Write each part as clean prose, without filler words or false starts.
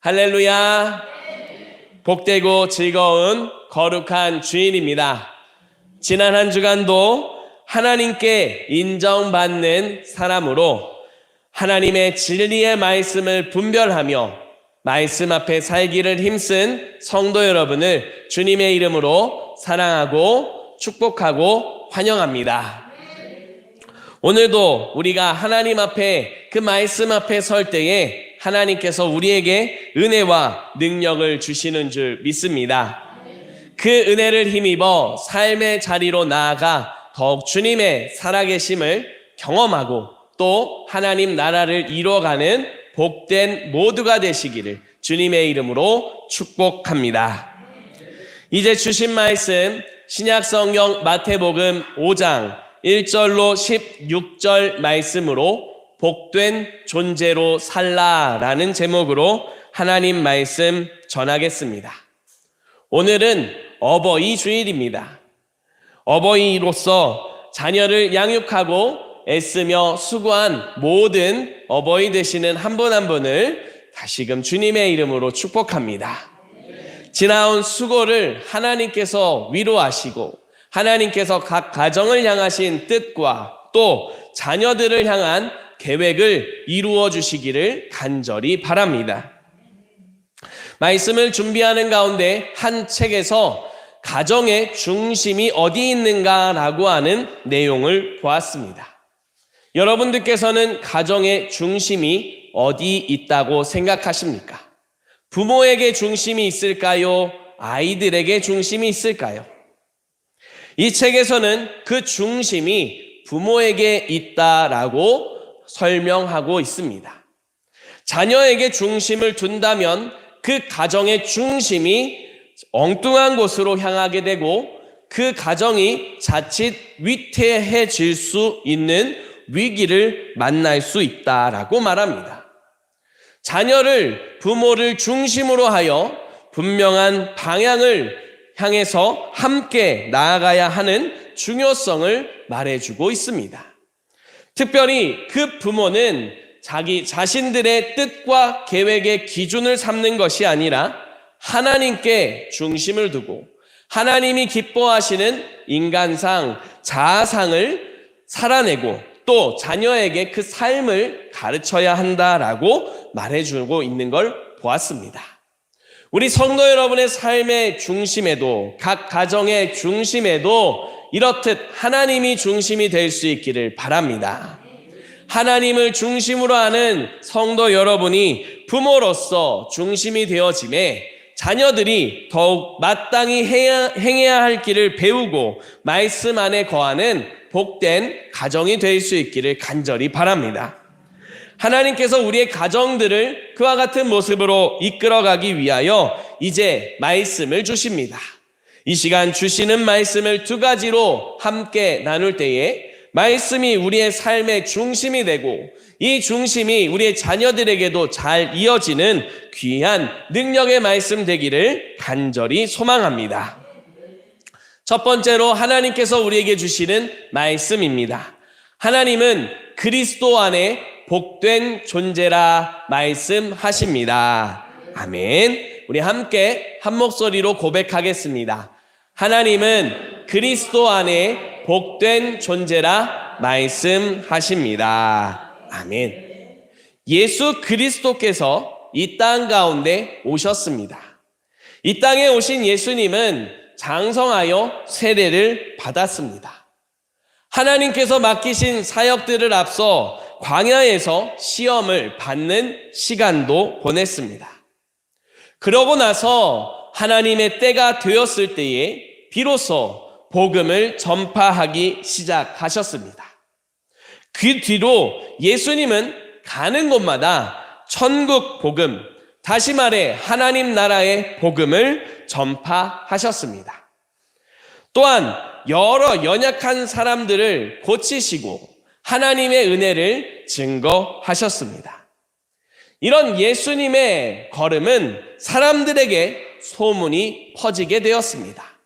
할렐루야. 복되고 즐거운 거룩한 주일입니다. 지난 한 주간도 하나님께 인정받는 사람으로 하나님의 진리의 말씀을 분별하며 말씀 앞에 살기를 힘쓴 성도 여러분을 주님의 이름으로 사랑하고 축복하고 환영합니다. 오늘도 우리가 하나님 앞에 그 말씀 앞에 설 때에 하나님께서 우리에게 은혜와 능력을 주시는 줄 믿습니다. 그 은혜를 힘입어 삶의 자리로 나아가 더욱 주님의 살아계심을 경험하고 또 하나님 나라를 이루어가는 복된 모두가 되시기를 주님의 이름으로 축복합니다. 이제 주신 말씀 신약성경 마태복음 5장 1절로 16절 말씀으로 복된 존재로 살라라는 제목으로 하나님 말씀 전하겠습니다. 오늘은 어버이 주일입니다. 어버이로서 자녀를 양육하고 애쓰며 수고한 모든 어버이 되시는 한 분 한 분을 다시금 주님의 이름으로 축복합니다. 지나온 수고를 하나님께서 위로하시고 하나님께서 각 가정을 향하신 뜻과 또 자녀들을 향한 계획을 이루어 주시기를 간절히 바랍니다. 말씀을 준비하는 가운데 한 책에서 가정의 중심이 어디 있는가라고 하는 내용을 보았습니다. 여러분들께서는 가정의 중심이 어디 있다고 생각하십니까? 부모에게 중심이 있을까요? 아이들에게 중심이 있을까요? 이 책에서는 그 중심이 부모에게 있다라고 설명하고 있습니다. 자녀에게 중심을 둔다면 그 가정의 중심이 엉뚱한 곳으로 향하게 되고 그 가정이 자칫 위태해질 수 있는 위기를 만날 수 있다라고 말합니다. 자녀를 부모를 중심으로 하여 분명한 방향을 향해서 함께 나아가야 하는 중요성을 말해주고 있습니다. 특별히 그 부모는 자기 자신들의 뜻과 계획의 기준을 삼는 것이 아니라 하나님께 중심을 두고 하나님이 기뻐하시는 인간상, 자아상을 살아내고 또 자녀에게 그 삶을 가르쳐야 한다라고 말해주고 있는 걸 보았습니다. 우리 성도 여러분의 삶의 중심에도 각 가정의 중심에도 이렇듯 하나님이 중심이 될 수 있기를 바랍니다. 하나님을 중심으로 하는 성도 여러분이 부모로서 중심이 되어짐에 자녀들이 더욱 마땅히 행해야 할 길을 배우고 말씀 안에 거하는 복된 가정이 될 수 있기를 간절히 바랍니다. 하나님께서 우리의 가정들을 그와 같은 모습으로 이끌어가기 위하여 이제 말씀을 주십니다. 이 시간 주시는 말씀을 두 가지로 함께 나눌 때에 말씀이 우리의 삶의 중심이 되고 이 중심이 우리의 자녀들에게도 잘 이어지는 귀한 능력의 말씀 되기를 간절히 소망합니다. 첫 번째로 하나님께서 우리에게 주시는 말씀입니다. 하나님은 그리스도 안에 복된 존재라 말씀하십니다. 아멘. 우리 함께 한 목소리로 고백하겠습니다. 하나님은 그리스도 안에 복된 존재라 말씀하십니다. 아멘. 예수 그리스도께서 이 땅 가운데 오셨습니다. 이 땅에 오신 예수님은 장성하여 세례를 받았습니다. 하나님께서 맡기신 사역들을 앞서 광야에서 시험을 받는 시간도 보냈습니다. 그러고 나서 하나님의 때가 되었을 때에 비로소 복음을 전파하기 시작하셨습니다. 그 뒤로 예수님은 가는 곳마다 천국 복음, 다시 말해 하나님 나라의 복음을 전파하셨습니다. 또한 여러 연약한 사람들을 고치시고 하나님의 은혜를 증거하셨습니다. 이런 예수님의 걸음은 사람들에게 소문이 퍼지게 되었습니다.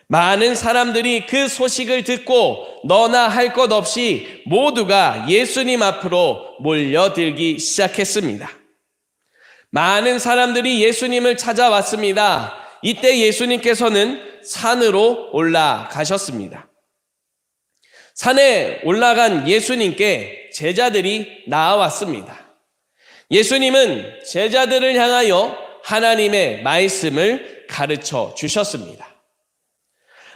많은 사람들이 그 소식을 듣고 너나 할 것 없이 모두가 예수님 앞으로 몰려들기 시작했습니다. 많은 사람들이 예수님을 찾아왔습니다. 이때 예수님께서는 산으로 올라가셨습니다. 산에 올라간 예수님께 제자들이 나아왔습니다. 예수님은 제자들을 향하여 하나님의 말씀을 가르쳐 주셨습니다.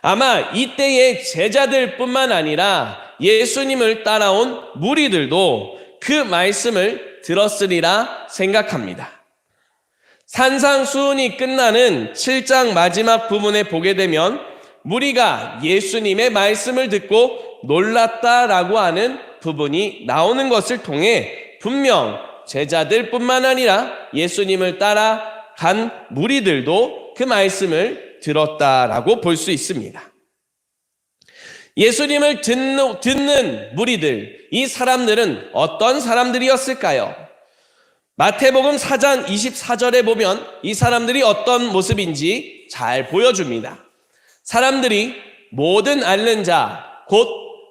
아마 이때의 제자들뿐만 아니라 예수님을 따라온 무리들도 그 말씀을 들었으리라 생각합니다. 산상수훈이 끝나는 7장 마지막 부분에 보게 되면 무리가 예수님의 말씀을 듣고 놀랐다라고 하는 부분이 나오는 것을 통해 분명 제자들뿐만 아니라 예수님을 따라간 무리들도 그 말씀을 들었다라고 볼 수 있습니다. 예수님을 듣는 무리들, 이 사람들은 어떤 사람들이었을까요? 마태복음 4장 24절에 보면 이 사람들이 어떤 모습인지 잘 보여줍니다. 사람들이 모든 앓는 자, 곧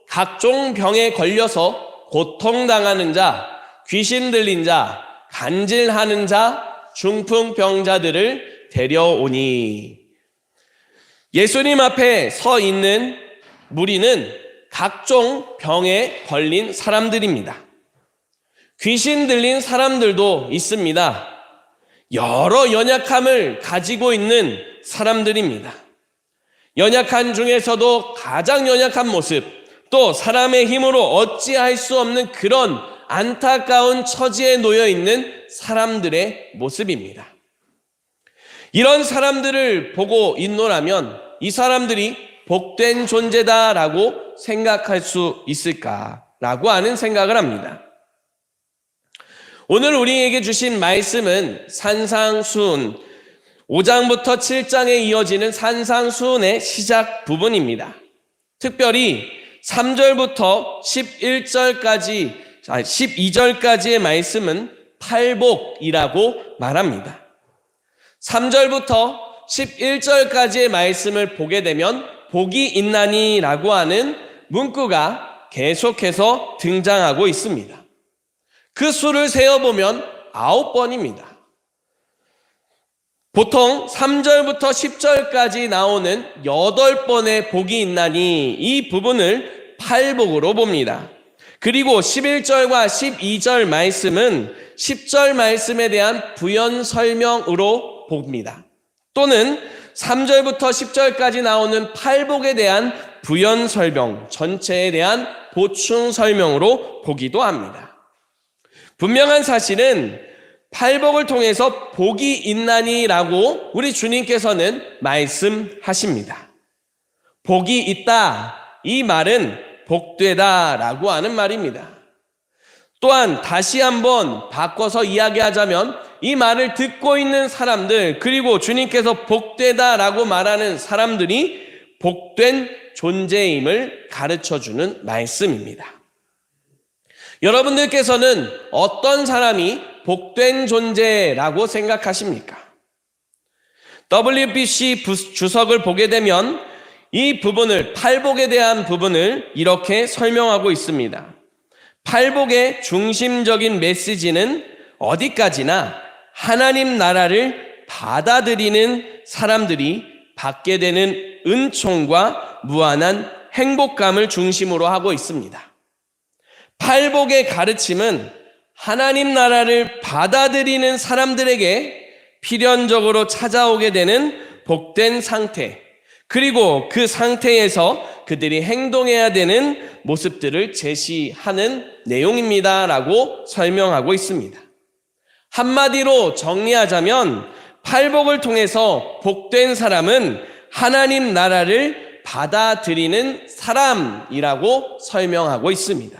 각종 병에 걸려서 고통당하는 자, 귀신 들린 자, 간질하는 자, 중풍병자들을 데려오니. 예수님 앞에 서 있는 무리는 각종 병에 걸린 사람들입니다. 귀신 들린 사람들도 있습니다. 여러 연약함을 가지고 있는 사람들입니다. 연약한 중에서도 가장 연약한 모습, 또 사람의 힘으로 어찌할 수 없는 그런 안타까운 처지에 놓여 있는 사람들의 모습입니다. 이런 사람들을 보고 있노라면 이 사람들이 복된 존재다라고 생각할 수 있을까라고 하는 생각을 합니다. 오늘 우리에게 주신 말씀은 산상수훈 5장부터 7장에 이어지는 산상수훈의 시작 부분입니다. 특별히 3절부터 12절까지의 말씀은 팔복이라고 말합니다. 3절부터 11절까지의 말씀을 보게 되면 복이 있나니라고 하는 문구가 계속해서 등장하고 있습니다. 그 수를 세어보면 9번입니다. 보통 3절부터 10절까지 나오는 8번의 복이 있나니 이 부분을 팔복으로 봅니다. 그리고 11절과 12절 말씀은 10절 말씀에 대한 부연 설명으로 봅니다. 또는 3절부터 10절까지 나오는 팔복에 대한 부연 설명, 전체에 대한 보충 설명으로 보기도 합니다. 분명한 사실은 팔복을 통해서 복이 있나니라고 우리 주님께서는 말씀하십니다. 복이 있다, 이 말은 복되다라고 하는 말입니다. 또한 다시 한번 바꿔서 이야기하자면 이 말을 듣고 있는 사람들, 그리고 주님께서 복되다라고 말하는 사람들이 복된 존재임을 가르쳐주는 말씀입니다. 여러분들께서는 어떤 사람이 복된 존재라고 생각하십니까? WBC 주석을 보게 되면 이 부분을, 팔복에 대한 부분을 이렇게 설명하고 있습니다. 팔복의 중심적인 메시지는 어디까지나 하나님 나라를 받아들이는 사람들이 받게 되는 은총과 무한한 행복감을 중심으로 하고 있습니다. 팔복의 가르침은 하나님 나라를 받아들이는 사람들에게 필연적으로 찾아오게 되는 복된 상태, 그리고 그 상태에서 그들이 행동해야 되는 모습들을 제시하는 내용입니다라고 설명하고 있습니다. 한마디로 정리하자면 팔복을 통해서 복된 사람은 하나님 나라를 받아들이는 사람이라고 설명하고 있습니다.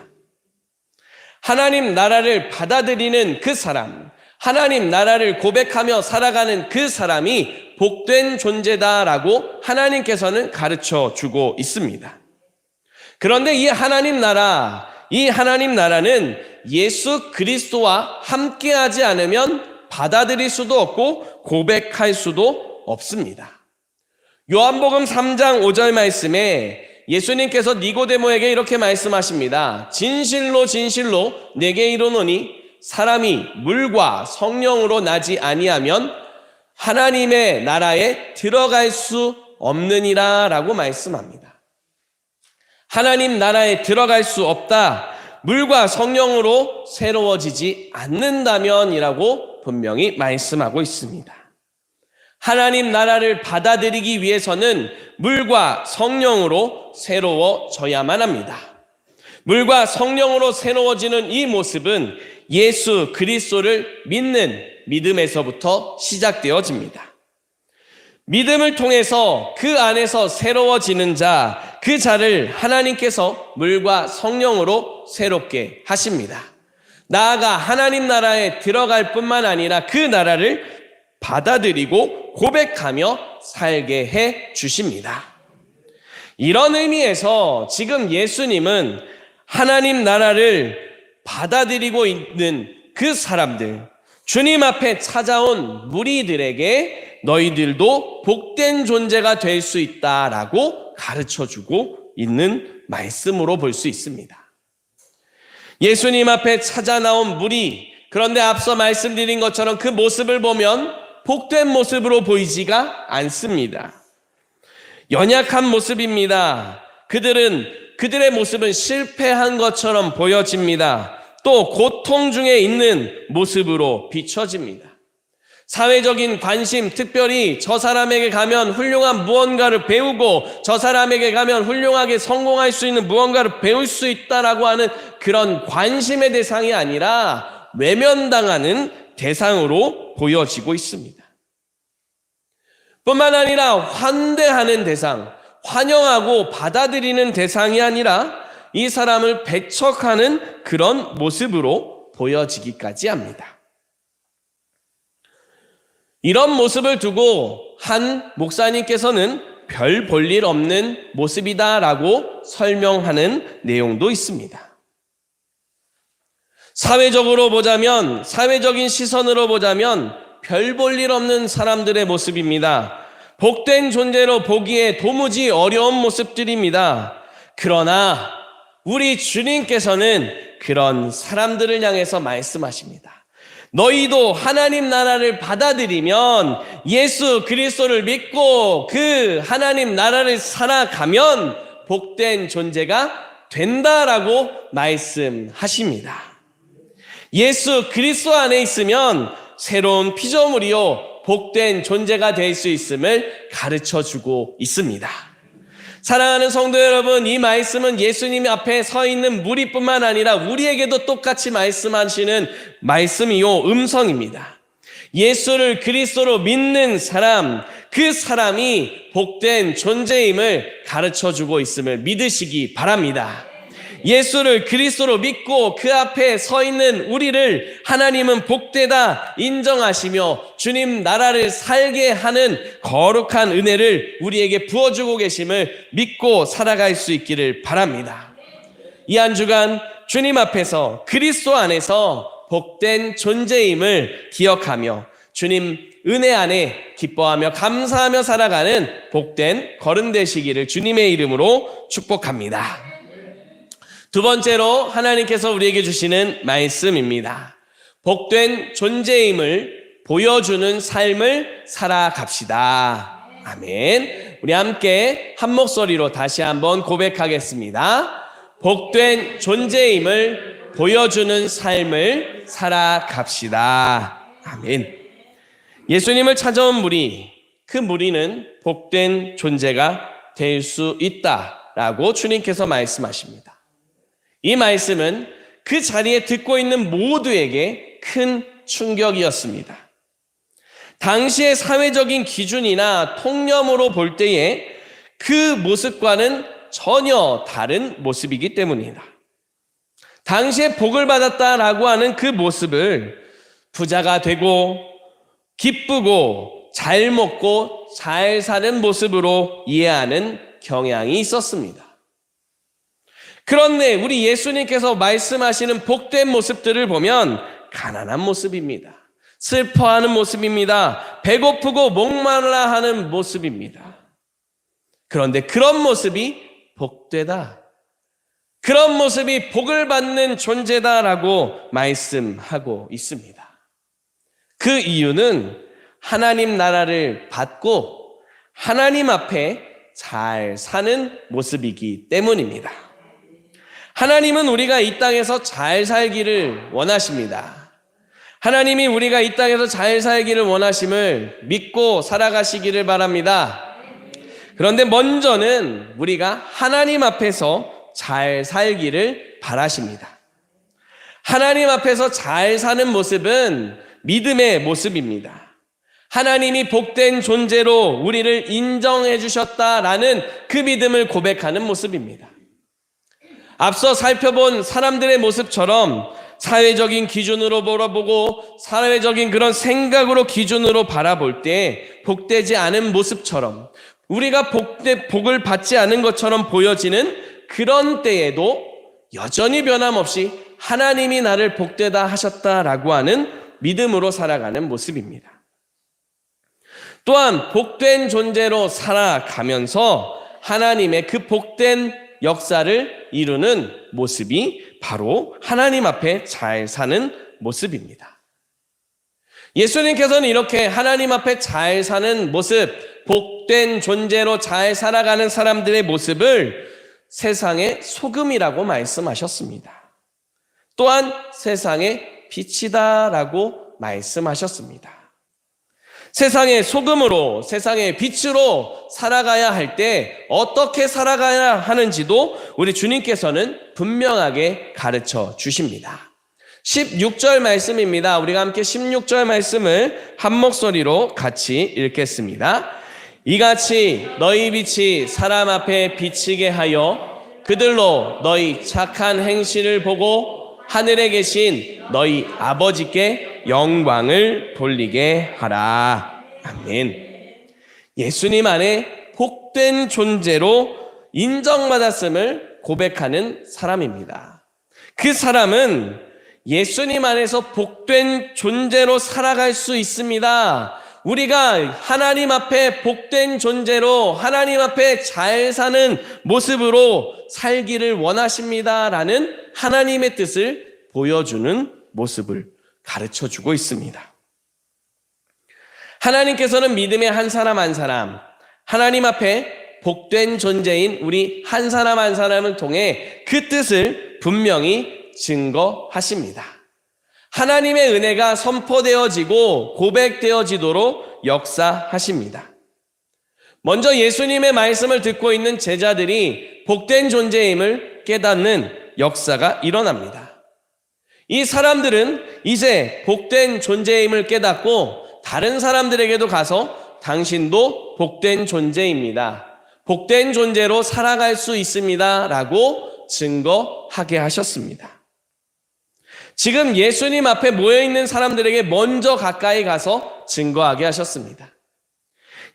하나님 나라를 받아들이는 그 사람, 하나님 나라를 고백하며 살아가는 그 사람이 복된 존재다라고 하나님께서는 가르쳐 주고 있습니다. 그런데 이 하나님 나라는 예수 그리스도와 함께하지 않으면 받아들일 수도 없고 고백할 수도 없습니다. 요한복음 3장 5절 말씀에 예수님께서 니고데모에게 이렇게 말씀하십니다. 진실로 진실로 내게 이르노니 사람이 물과 성령으로 나지 아니하면 하나님의 나라에 들어갈 수 없느니라 라고 말씀합니다. 하나님 나라에 들어갈 수 없다. 물과 성령으로 새로워지지 않는다면이라고 분명히 말씀하고 있습니다. 하나님 나라를 받아들이기 위해서는 물과 성령으로 새로워져야만 합니다. 물과 성령으로 새로워지는 이 모습은 예수 그리스도를 믿는 믿음에서부터 시작되어집니다. 믿음을 통해서 그 안에서 새로워지는 자, 그 자를 하나님께서 물과 성령으로 새롭게 하십니다. 나아가 하나님 나라에 들어갈 뿐만 아니라 그 나라를 받아들이고 고백하며 살게 해 주십니다. 이런 의미에서 지금 예수님은 하나님 나라를 받아들이고 있는 그 사람들, 주님 앞에 찾아온 무리들에게 너희들도 복된 존재가 될 수 있다라고 가르쳐주고 있는 말씀으로 볼 수 있습니다. 예수님 앞에 찾아 나온 무리, 그런데 앞서 말씀드린 것처럼 그 모습을 보면 복된 모습으로 보이지가 않습니다. 연약한 모습입니다. 그들의 모습은 실패한 것처럼 보여집니다. 또 고통 중에 있는 모습으로 비춰집니다. 사회적인 관심, 특별히 저 사람에게 가면 훌륭한 무언가를 배우고 저 사람에게 가면 훌륭하게 성공할 수 있는 무언가를 배울 수 있다라고 하는 그런 관심의 대상이 아니라 외면당하는 대상으로 보여지고 있습니다. 뿐만 아니라 환대하는 대상, 환영하고 받아들이는 대상이 아니라 이 사람을 배척하는 그런 모습으로 보여지기까지 합니다. 이런 모습을 두고 한 목사님께서는 별 볼 일 없는 모습이다라고 설명하는 내용도 있습니다. 사회적으로 보자면, 사회적인 시선으로 보자면 별 볼 일 없는 사람들의 모습입니다. 복된 존재로 보기에 도무지 어려운 모습들입니다. 그러나 우리 주님께서는 그런 사람들을 향해서 말씀하십니다. 너희도 하나님 나라를 받아들이면, 예수 그리스도를 믿고 그 하나님 나라를 살아가면 복된 존재가 된다라고 말씀하십니다. 예수 그리스도 안에 있으면 새로운 피조물이요 복된 존재가 될 수 있음을 가르쳐주고 있습니다. 사랑하는 성도 여러분, 이 말씀은 예수님 앞에 서 있는 무리뿐만 아니라 우리에게도 똑같이 말씀하시는 말씀이요 음성입니다. 예수를 그리스도로 믿는 사람, 그 사람이 복된 존재임을 가르쳐주고 있음을 믿으시기 바랍니다. 예수를 그리스도로 믿고 그 앞에 서 있는 우리를 하나님은 복되다 인정하시며 주님 나라를 살게 하는 거룩한 은혜를 우리에게 부어주고 계심을 믿고 살아갈 수 있기를 바랍니다. 이 한 주간 주님 앞에서 그리스도 안에서 복된 존재임을 기억하며 주님 은혜 안에 기뻐하며 감사하며 살아가는 복된 걸음 되시기를 주님의 이름으로 축복합니다. 두 번째로 하나님께서 우리에게 주시는 말씀입니다. 복된 존재임을 보여주는 삶을 살아갑시다. 아멘. 우리 함께 한 목소리로 다시 한번 고백하겠습니다. 복된 존재임을 보여주는 삶을 살아갑시다. 아멘. 예수님을 찾아온 무리, 그 무리는 복된 존재가 될 수 있다라고 주님께서 말씀하십니다. 이 말씀은 그 자리에 듣고 있는 모두에게 큰 충격이었습니다. 당시의 사회적인 기준이나 통념으로 볼 때에 그 모습과는 전혀 다른 모습이기 때문이다. 당시에 복을 받았다라고 하는 그 모습을 부자가 되고 기쁘고 잘 먹고 잘 사는 모습으로 이해하는 경향이 있었습니다. 그런데 우리 예수님께서 말씀하시는 복된 모습들을 보면 가난한 모습입니다. 슬퍼하는 모습입니다. 배고프고 목말라 하는 모습입니다. 그런데 그런 모습이 복되다. 그런 모습이 복을 받는 존재다라고 말씀하고 있습니다. 그 이유는 하나님 나라를 받고 하나님 앞에 잘 사는 모습이기 때문입니다. 하나님은 우리가 이 땅에서 잘 살기를 원하십니다. 하나님이 우리가 이 땅에서 잘 살기를 원하심을 믿고 살아가시기를 바랍니다. 그런데 먼저는 우리가 하나님 앞에서 잘 살기를 바라십니다. 하나님 앞에서 잘 사는 모습은 믿음의 모습입니다. 하나님이 복된 존재로 우리를 인정해 주셨다라는 그 믿음을 고백하는 모습입니다. 앞서 살펴본 사람들의 모습처럼 사회적인 기준으로 바라보고 사회적인 그런 생각으로 기준으로 바라볼 때 복되지 않은 모습처럼 우리가 복을 받지 않은 것처럼 보여지는 그런 때에도 여전히 변함없이 하나님이 나를 복되다 하셨다라고 하는 믿음으로 살아가는 모습입니다. 또한 복된 존재로 살아가면서 하나님의 그 복된 역사를 이루는 모습이 바로 하나님 앞에 잘 사는 모습입니다. 예수님께서는 이렇게 하나님 앞에 잘 사는 모습, 복된 존재로 잘 살아가는 사람들의 모습을 세상의 소금이라고 말씀하셨습니다. 또한 세상의 빛이다라고 말씀하셨습니다. 세상의 소금으로, 세상의 빛으로 살아가야 할 때 어떻게 살아가야 하는지도 우리 주님께서는 분명하게 가르쳐 주십니다. 16절 말씀입니다. 우리가 함께 16절 말씀을 한 목소리로 같이 읽겠습니다. 이같이 너희 빛이 사람 앞에 비치게 하여 그들로 너희 착한 행실을 보고 하늘에 계신 너희 아버지께 영광을 돌리게 하라. 아멘. 예수님 안에 복된 존재로 인정받았음을 고백하는 사람입니다. 그 사람은 예수님 안에서 복된 존재로 살아갈 수 있습니다. 우리가 하나님 앞에 복된 존재로 하나님 앞에 잘 사는 모습으로 살기를 원하십니다라는 하나님의 뜻을 보여주는 모습을 가르쳐주고 있습니다. 하나님께서는 믿음의 한 사람 한 사람, 하나님 앞에 복된 존재인 우리 한 사람 한 사람을 통해 그 뜻을 분명히 증거하십니다. 하나님의 은혜가 선포되어지고 고백되어지도록 역사하십니다. 먼저 예수님의 말씀을 듣고 있는 제자들이 복된 존재임을 깨닫는 역사가 일어납니다. 이 사람들은 이제 복된 존재임을 깨닫고 다른 사람들에게도 가서 당신도 복된 존재입니다. 복된 존재로 살아갈 수 있습니다. 라고 증거하게 하셨습니다. 지금 예수님 앞에 모여있는 사람들에게 먼저 가까이 가서 증거하게 하셨습니다.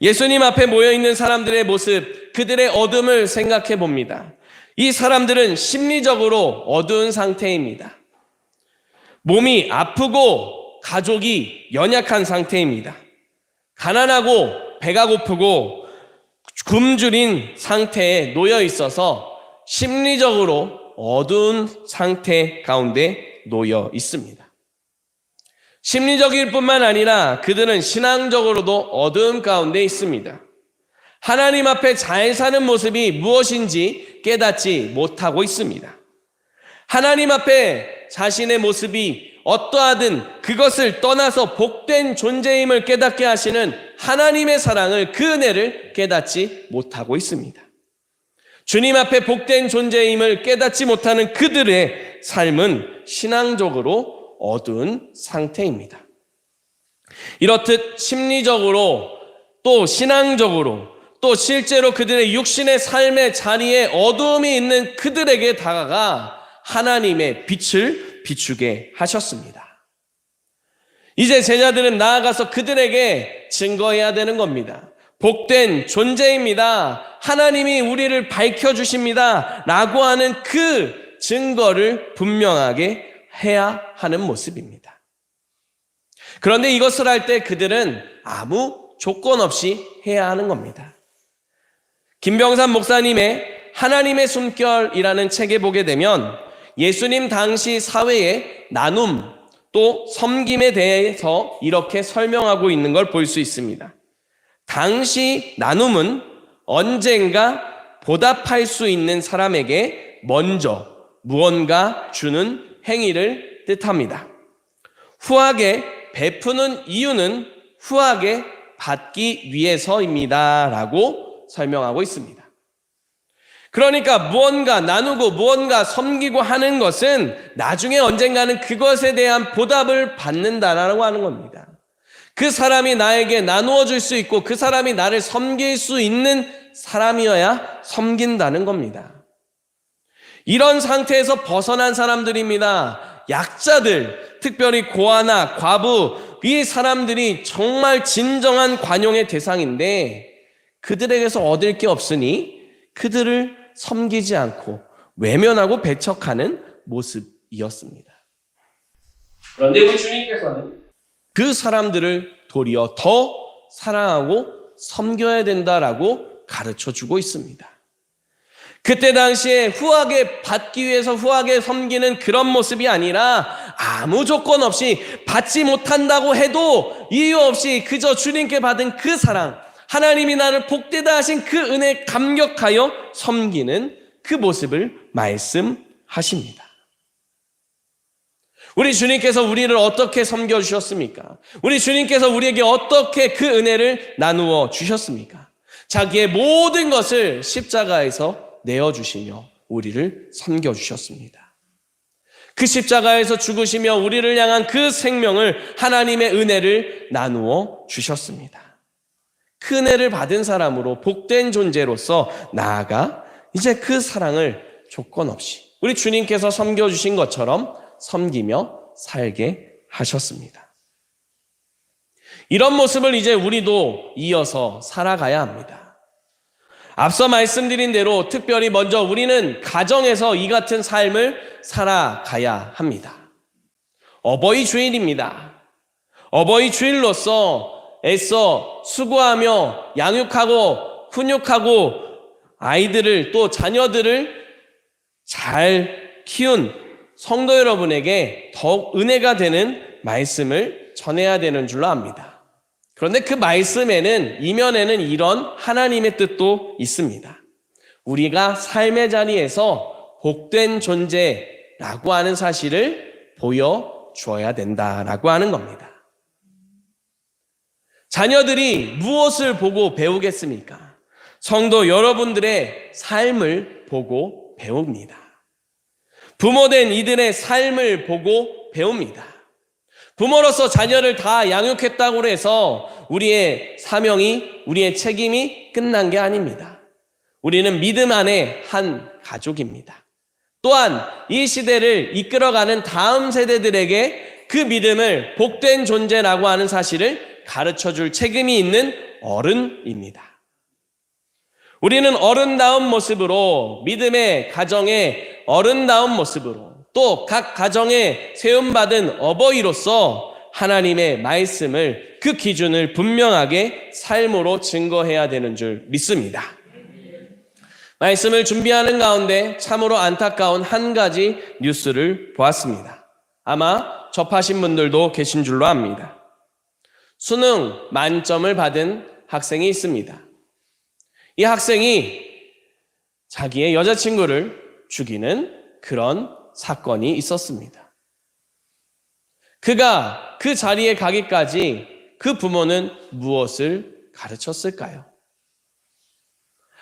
예수님 앞에 모여있는 사람들의 모습, 그들의 어둠을 생각해 봅니다. 이 사람들은 심리적으로 어두운 상태입니다. 몸이 아프고 가족이 연약한 상태입니다. 가난하고 배가 고프고 굶주린 상태에 놓여 있어서 심리적으로 어두운 상태 가운데 놓여 있습니다. 심리적일 뿐만 아니라 그들은 신앙적으로도 어두움 가운데 있습니다. 하나님 앞에 잘 사는 모습이 무엇인지 깨닫지 못하고 있습니다. 하나님 앞에 자신의 모습이 어떠하든 그것을 떠나서 복된 존재임을 깨닫게 하시는 하나님의 사랑을, 그 은혜를 깨닫지 못하고 있습니다. 주님 앞에 복된 존재임을 깨닫지 못하는 그들의 삶은 신앙적으로 어두운 상태입니다. 이렇듯 심리적으로 또 신앙적으로 또 실제로 그들의 육신의 삶의 자리에 어두움이 있는 그들에게 다가가 하나님의 빛을 비추게 하셨습니다. 이제 제자들은 나아가서 그들에게 증거해야 되는 겁니다. 복된 존재입니다. 하나님이 우리를 밝혀주십니다. 라고 하는 그 증거를 분명하게 해야 하는 모습입니다. 그런데 이것을 할 때 그들은 아무 조건 없이 해야 하는 겁니다. 김병삼 목사님의 하나님의 숨결이라는 책에 보게 되면 예수님 당시 사회의 나눔 또 섬김에 대해서 이렇게 설명하고 있는 걸 볼 수 있습니다. 당시 나눔은 언젠가 보답할 수 있는 사람에게 먼저 무언가 주는 행위를 뜻합니다. 후하게 베푸는 이유는 후하게 받기 위해서입니다 라고 설명하고 있습니다. 그러니까 무언가 나누고 무언가 섬기고 하는 것은 나중에 언젠가는 그것에 대한 보답을 받는다라고 하는 겁니다. 그 사람이 나에게 나누어 줄 수 있고 그 사람이 나를 섬길 수 있는 사람이어야 섬긴다는 겁니다. 이런 상태에서 벗어난 사람들입니다. 약자들, 특별히 고아나 과부, 이 사람들이 정말 진정한 관용의 대상인데 그들에게서 얻을 게 없으니 그들을 섬기지 않고 외면하고 배척하는 모습이었습니다. 그런데 우리 주님께서는 그 사람들을 도리어 더 사랑하고 섬겨야 된다라고 가르쳐주고 있습니다. 그때 당시에 후하게 받기 위해서 후하게 섬기는 그런 모습이 아니라 아무 조건 없이 받지 못한다고 해도 이유 없이 그저 주님께 받은 그 사랑, 하나님이 나를 복되다 하신 그 은혜에 감격하여 섬기는 그 모습을 말씀하십니다. 우리 주님께서 우리를 어떻게 섬겨주셨습니까? 우리 주님께서 우리에게 어떻게 그 은혜를 나누어 주셨습니까? 자기의 모든 것을 십자가에서 내어주시며 우리를 섬겨주셨습니다. 그 십자가에서 죽으시며 우리를 향한 그 생명을 하나님의 은혜를 나누어 주셨습니다. 그 은혜를 받은 사람으로 복된 존재로서 나아가 이제 그 사랑을 조건 없이 우리 주님께서 섬겨주신 것처럼 섬기며 살게 하셨습니다. 이런 모습을 이제 우리도 이어서 살아가야 합니다. 앞서 말씀드린 대로 특별히 먼저 우리는 가정에서 이 같은 삶을 살아가야 합니다. 어버이 주일입니다. 어버이 주일로서 애써 수고하며 양육하고 훈육하고 아이들을 또 자녀들을 잘 키운 성도 여러분에게 더욱 은혜가 되는 말씀을 전해야 되는 줄로 압니다. 그런데 그 말씀에는 이면에는 이런 하나님의 뜻도 있습니다. 우리가 삶의 자리에서 복된 존재라고 하는 사실을 보여주어야 된다라고 하는 겁니다. 자녀들이 무엇을 보고 배우겠습니까? 성도 여러분들의 삶을 보고 배웁니다. 부모된 이들의 삶을 보고 배웁니다. 부모로서 자녀를 다 양육했다고 해서 우리의 사명이, 우리의 책임이 끝난 게 아닙니다. 우리는 믿음 안에 한 가족입니다. 또한 이 시대를 이끌어가는 다음 세대들에게 그 믿음을 복된 존재라고 하는 사실을 가르쳐줄 책임이 있는 어른입니다. 우리는 어른다운 모습으로, 믿음의 가정의 어른다운 모습으로, 또 각 가정에 세움받은 어버이로서 하나님의 말씀을, 그 기준을 분명하게 삶으로 증거해야 되는 줄 믿습니다. 말씀을 준비하는 가운데 참으로 안타까운 한 가지 뉴스를 보았습니다. 아마 접하신 분들도 계신 줄로 압니다. 수능 만점을 받은 학생이 있습니다. 이 학생이 자기의 여자친구를 죽이는 그런 사건이 있었습니다. 그가 그 자리에 가기까지 그 부모는 무엇을 가르쳤을까요?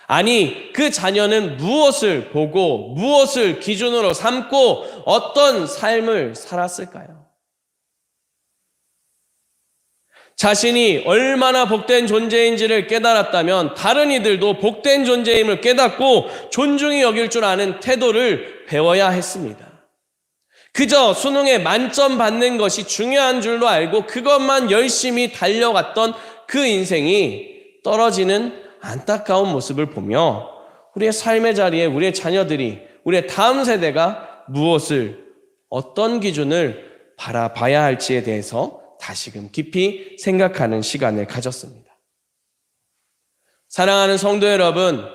아니, 그 자녀는 무엇을 보고 무엇을 기준으로 삼고 어떤 삶을 살았을까요? 자신이 얼마나 복된 존재인지를 깨달았다면 다른 이들도 복된 존재임을 깨닫고 존중히 여길 줄 아는 태도를 배워야 했습니다. 그저 수능에 만점 받는 것이 중요한 줄로 알고 그것만 열심히 달려갔던 그 인생이 떨어지는 안타까운 모습을 보며 우리의 삶의 자리에 우리의 자녀들이, 우리의 다음 세대가 무엇을, 어떤 기준을 바라봐야 할지에 대해서 다시금 깊이 생각하는 시간을 가졌습니다. 사랑하는 성도 여러분,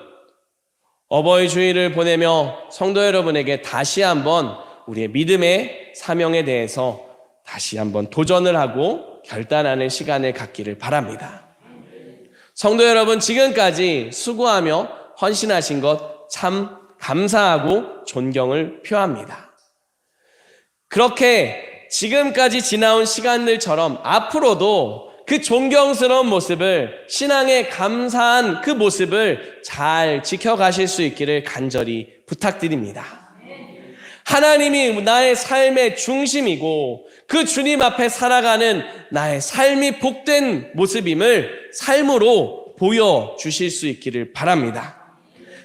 어버이 주일을 보내며 성도 여러분에게 다시 한번 우리의 믿음의 사명에 대해서 다시 한번 도전을 하고 결단하는 시간을 갖기를 바랍니다. 성도 여러분, 지금까지 수고하며 헌신하신 것 참 감사하고 존경을 표합니다. 그렇게 지금까지 지나온 시간들처럼 앞으로도 그 존경스러운 모습을, 신앙에 감사한 그 모습을 잘 지켜가실 수 있기를 간절히 부탁드립니다. 하나님이 나의 삶의 중심이고 그 주님 앞에 살아가는 나의 삶이 복된 모습임을 삶으로 보여주실 수 있기를 바랍니다.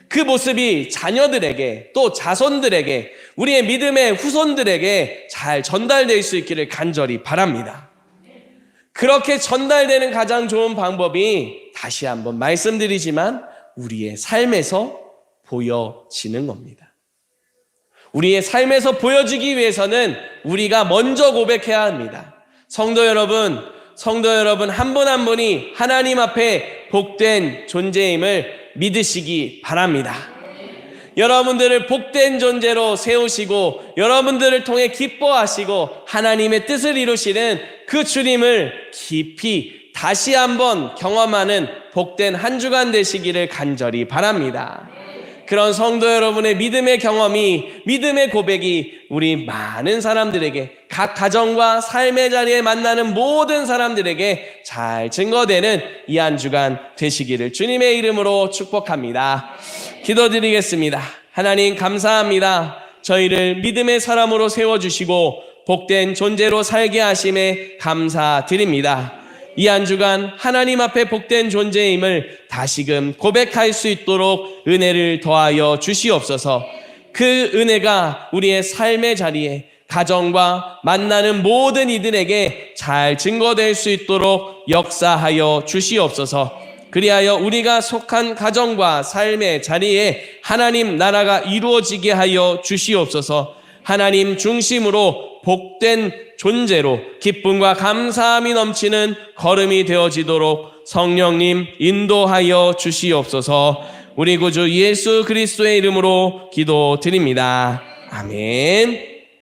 그 모습이 자녀들에게, 또 자손들에게, 우리의 믿음의 후손들에게 잘 전달될 수 있기를 간절히 바랍니다. 그렇게 전달되는 가장 좋은 방법이 다시 한번 말씀드리지만 우리의 삶에서 보여지는 겁니다. 우리의 삶에서 보여지기 위해서는 우리가 먼저 고백해야 합니다. 성도 여러분 한 분 한 분이 하나님 앞에 복된 존재임을 믿으시기 바랍니다. 여러분들을 복된 존재로 세우시고 여러분들을 통해 기뻐하시고 하나님의 뜻을 이루시는 그 주님을 깊이 다시 한번 경험하는 복된 한 주간 되시기를 간절히 바랍니다. 그런 성도 여러분의 믿음의 경험이, 믿음의 고백이 우리 많은 사람들에게, 각 가정과 삶의 자리에 만나는 모든 사람들에게 잘 증거되는 이 한 주간 되시기를 주님의 이름으로 축복합니다. 기도드리겠습니다. 하나님 감사합니다. 저희를 믿음의 사람으로 세워주시고 복된 존재로 살게 하심에 감사드립니다. 이 한 주간 하나님 앞에 복된 존재임을 다시금 고백할 수 있도록 은혜를 더하여 주시옵소서. 그 은혜가 우리의 삶의 자리에, 가정과 만나는 모든 이들에게 잘 증거될 수 있도록 역사하여 주시옵소서. 그리하여 우리가 속한 가정과 삶의 자리에 하나님 나라가 이루어지게 하여 주시옵소서. 하나님 중심으로 복된 존재로 기쁨과 감사함이 넘치는 걸음이 되어지도록 성령님 인도하여 주시옵소서. 우리 구주 예수 그리스도의 이름으로 기도드립니다. 아멘.